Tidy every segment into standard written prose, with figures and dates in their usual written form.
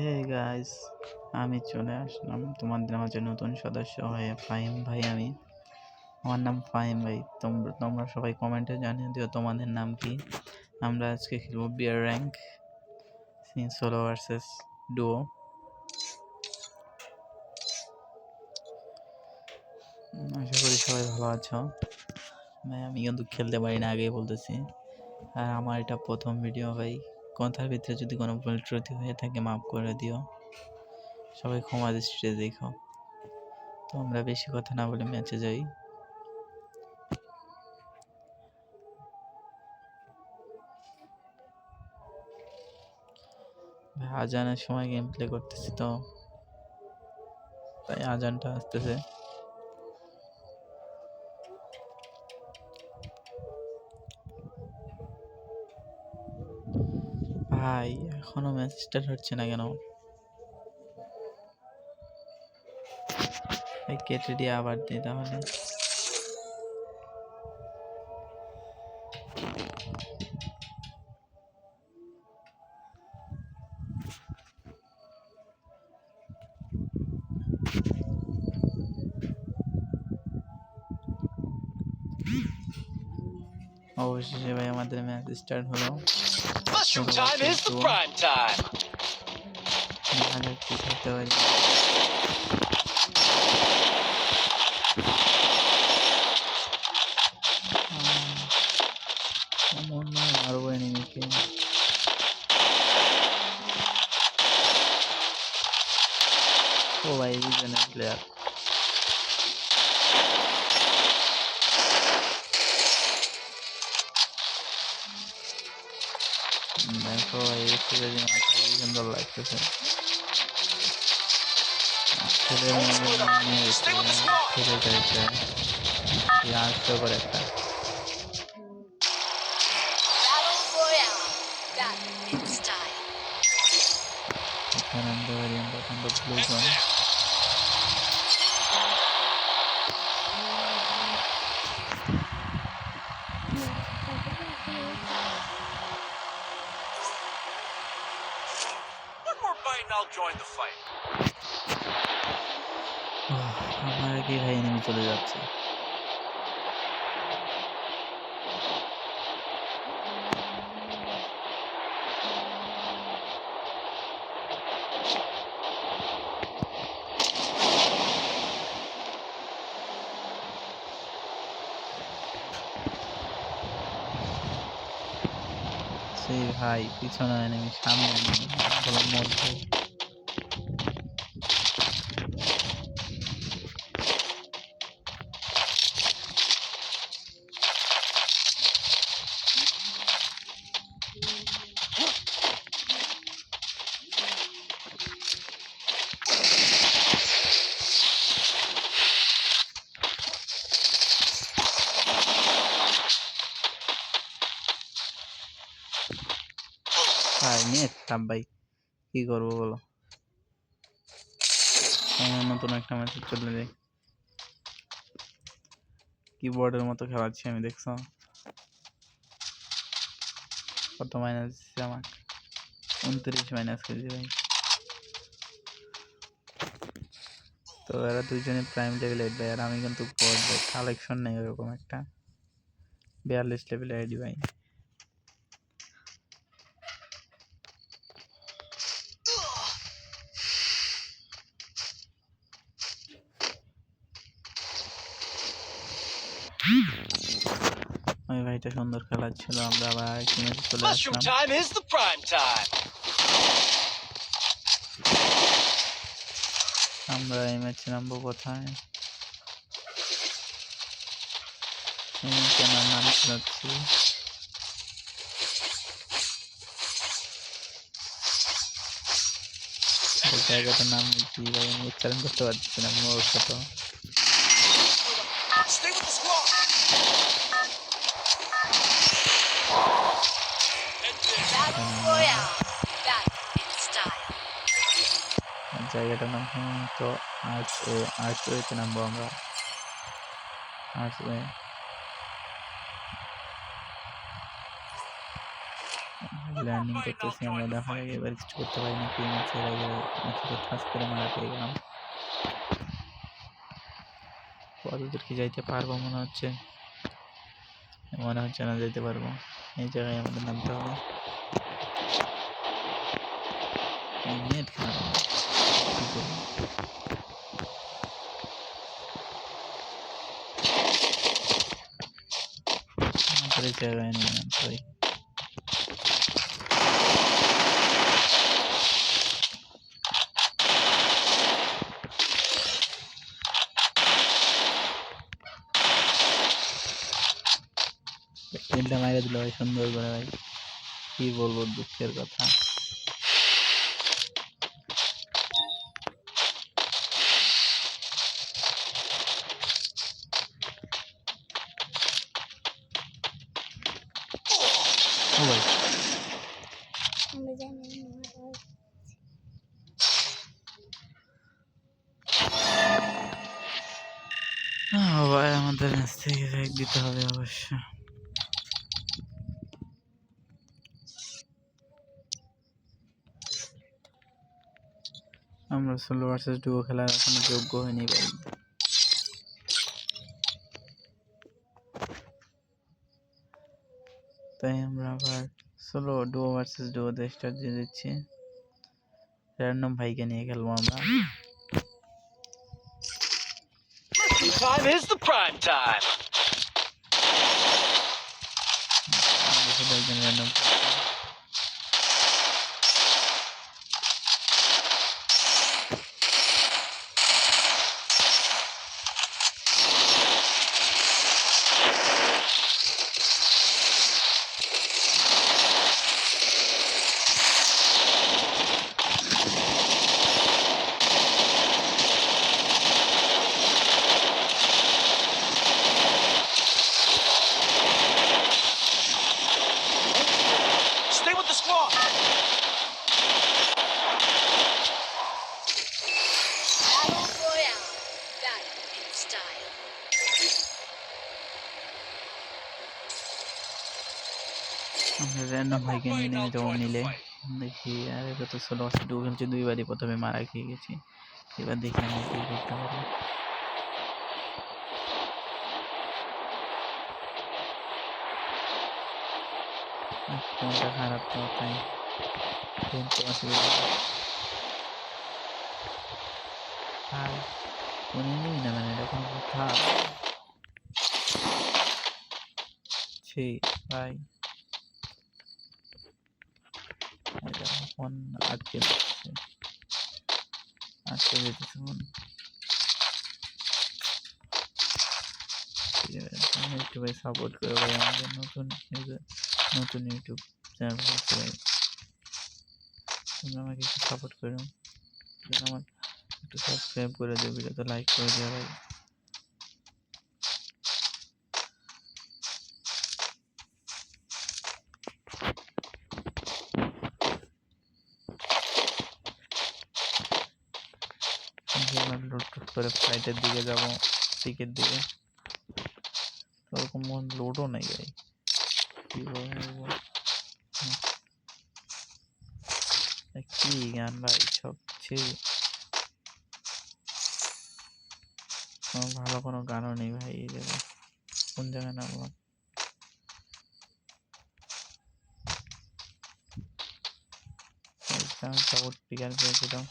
Hey guys, আমি চলে আসলাম তোমাদের মাঝে নতুন সদস্য হয়ে। ফাহিম ভাই, আমার নাম ফাহিম ভাই। তোমরা সবাই কমেন্টে জানিয়ে দিও তোমাদের নাম কি। আমরা আজকে খেলবো বিয়ার র্যাঙ্ক সোলো ভার্সেস ডুও। আশা করি সবাই ভালো আছো ভাই। আমি কিন্তু খেলতে পারি না, আগেই বলতেছি। আর আমার এটা প্রথম ভিডিও ভাই, কথার ভিতরে যদি কোনো ভুল ত্রুটি হয়ে থাকে মাফ করে দিও। সবাই ক্ষমা দৃষ্টিতে দেখো। তো আমরা বেশি কথা না বলে ম্যাচে যাই। আজানের সময় গেম প্লে করতেছি, তো তাই আজানটা আসতেছে। ভাই এখনো ম্যাচ স্টার্ট হচ্ছে না কেন? ভাই কেটে দিয়ে আবার দিই তাহলে। অবশেষে ভাই আমাদের ম্যাচ স্টার্ট হলো। Mushroom time is the prime time. কি করতে পারি। মারবো এনিমিকে। ও ভাই রিজনের প্লেয়ার। দেখো এই ছেলে সুন্দর লাগতেছে। ছেলের ছেলে চাইছে আসতে পারে একটা। এখানে আনতে পারি আমরা এখন তো blue zone. One more bite and I'll join the fight. আমার কি ভাই নেমে চলে যাচ্ছে। সেই ভাই পিছনে নেমে সামনে নেমে মধ্যে। ভাই নেট টাপ ভাই, কি করবো বলো। নতুন একটা ম্যাচে চলে যাই। কিবোর্ডের মতো খেলাচ্ছি আমি, দেখছো কত মাইনাস দিচ্ছে আমাকে? 29 মাইনাস করেছি ভাই। তো এরা দুইজনে প্রাইম লেভেল 8 ভাই, আর আমি কিন্তু কালেকশন নেই ওরকম একটা। 42 লেভেল আইডি ভাই। ওই ভাইটা সুন্দর খেলা ছিল। আমরা আবার আরেকটি ম্যাচে চলে Mushroom Aslam. time is the prime time. আমরা এই ম্যাচে নামবো কোথায়? কেনার নাম যাচ্ছি। জায়গাটার নাম কি ভাই, আমি উচ্চারণ করতে পারছি না, মূর্খ তো। Stay with the squad. জায়গাটার নাম তো আর্চওয়েতে নামবো আমরা। আর্চওয়ে। ল্যান্ডিং করতেছি আমরা, দেখার আগে এবার কিছু করতে পারি না, কেউ মারছে এর আগে কিছুটা ঠাস করে মারা পেয়ে গেলাম। কতদূর কি যাইতে পারবো মনে হচ্ছে না, যেতে পারবো। এই জায়গায় আমাদের নামতে হবে। নেট খারাপ, কি করবো? আমাদের এই জায়গায় নিয়ে নামতে হয়। তিনটা মাইরে দিল ভাই সুন্দর করে ভাই, কি বলবো দুঃখের কথা। ও ভাই ভাই আমাদের কাছ থেকে রেক দিতে হবে অবশ্য। আমরা সোলো ভার্সেস ডুও খেলার এখনো যোগ্য হয়নি ভাই। তাই আমরা আবার সোলো ডুও ভার্সেস ডুওতে স্টার্ট দিয়ে দিচ্ছি। র্যান্ডম ভাইকে নিয়ে খেলবো আমরা। Mushroom time is the prime time. একজন random Stay with the squad. Battle Royale. Battle in style. আমরা র্যান্ডম ভাইকে নিয়ে নেমে যাবো নিলে। দেখি আর এটা তো সোলো ভার্সেস ডুও খেলছি, দুইবারই প্রথমে মারা খেয়ে গেছি। এবার দেখি আমি কি করতে পারি। ফোনটা খারাপ তো, তাই ফোনটা অসুবিধা। ভাই ফোন নিবি না মানে এটা কোনো কথা? ছি ভাই, ফোন আটকে দিচ্ছে, আটকে দিতেছে ফোন। একটু ভাই সাপোর্ট করে ভাই, আমাদের নতুন ইউটিউব চ্যানেল হচ্ছে ভাই, তোমরা আমাকে একটু সাপোর্ট করো, আমার একটু সাবস্ক্রাইব করে দিও, ভিডিওতে লাইক করে দিও ভাই। লুট করে ফ্লাইটের দিকে যাবো, পিকের দিকে, ওরকম লোডও নেই ভাই, কি বলবো কি গান ভাই, সবচেয়ে ভালো কোনো গানও নেই ভাই এই জায়গায়। কোন জায়গায় নামলাম? সাপোর্ট পিকার পেয়েছিলাম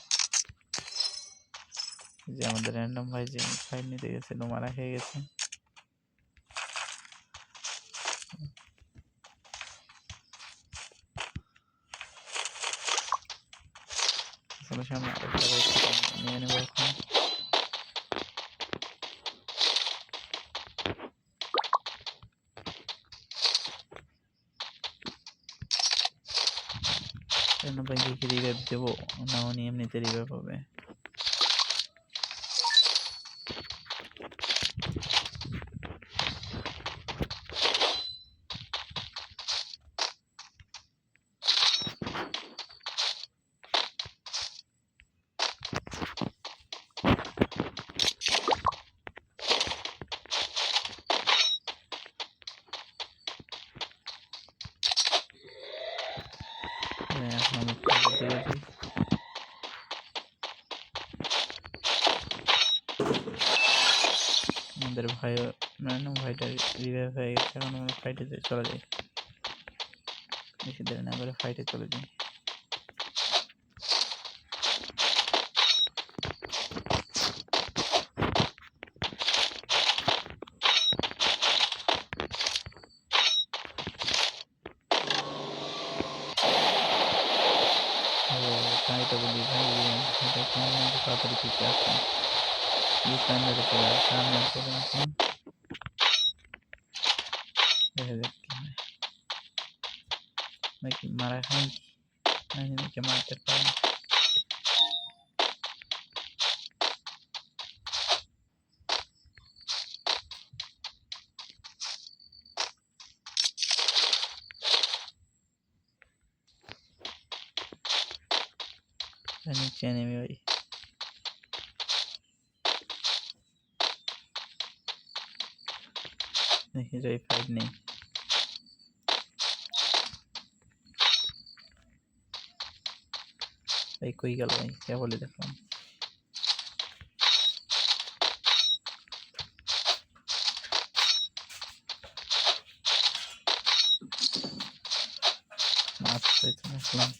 যে আমাদের র্যান্ডম ভাই যে ফাইল নিতে গেছিল, মারা খেয়ে গেছে। সামনে নিয়ে নেবো এখন। র্যান্ডম ভাইকে কি রিভাইভ দেবো না উনি এমনিতে রিভাইভ হবে? আমাদের ভাই ভাইটা রিভাইভ হয়ে গেছে, এখন আমরা ফাইটে চলে যাই, বেশি দেরি না করে ফাইটে চলে যাই। তাই তো বলি ভাই, এটা কেমন তাড়াতাড়ি পিছিয়ে আসে, এই সামনে চলে আসে, সামনে চলে আসে, দেখা যাক কি হয়। নাকি মারা খাই নাকি মারতে পারি। নিচে নেমে ভাই, দেখি যাই ফাইট নেই। ভাই কই গেল ভাই, কেবলই দেখলাম। মাছ পাইতে দেখলাম।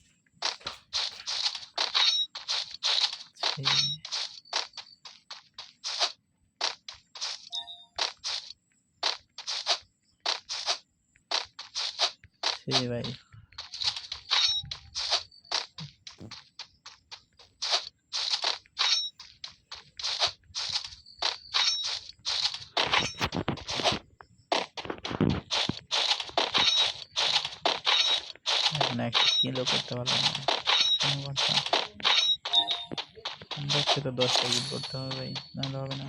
সেই ভাই এখন একটা কিলো করতে পারলাম না, কোনো কথা। দেখছি তো 10টা গিট করতে হবে ভাই, নাহলে হবে না।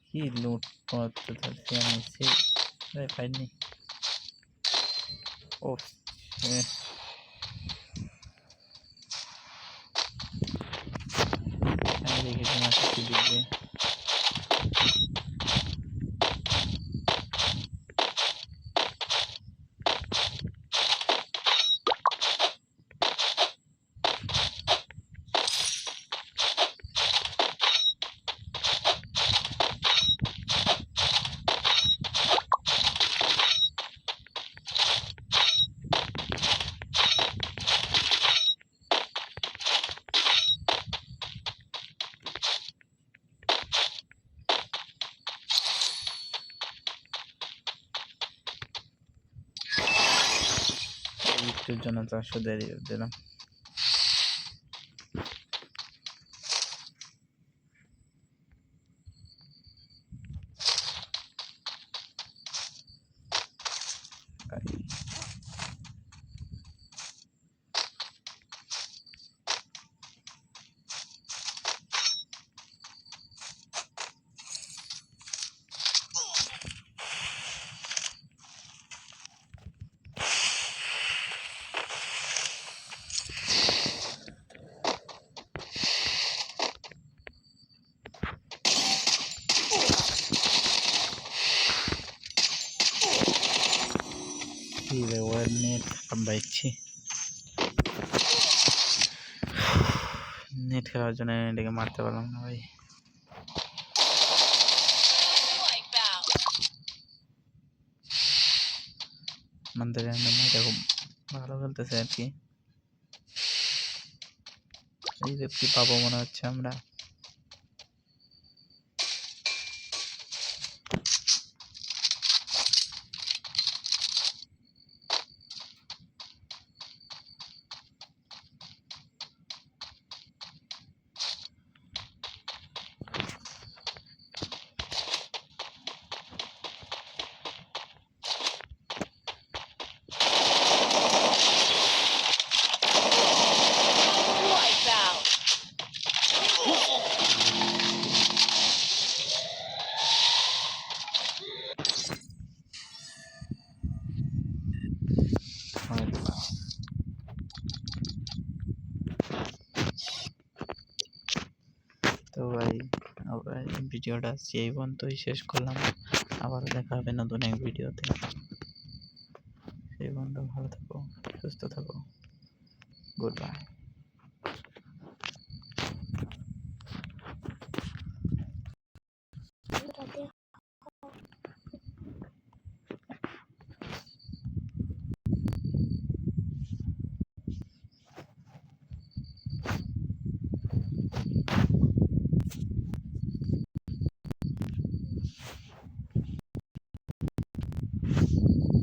কি লুট করতে থাকছি আমি, সেই ভাই ফাইট নেই। ও আমি দেখেছি মাসে কি দিবে। একটুর জন্য 400 দিয়ে দিলাম। কি রে ওর নেট বাইছি, নেট খেলার জন্য এটাকে মারতে পারলাম না ভাই। আমাদের এটা খুব ভালো খেলতেছে আর কি। এই যে কি পাবো মনে হচ্ছে আমরা। তো ভাই আবার এই ভিডিওটা এই পর্যন্তই শেষ করলাম, আবার দেখা হবে নতুন এক ভিডিওতে। সেই পর্যন্ত ভালো থাকো, সুস্থ থাকো, গুড বাই।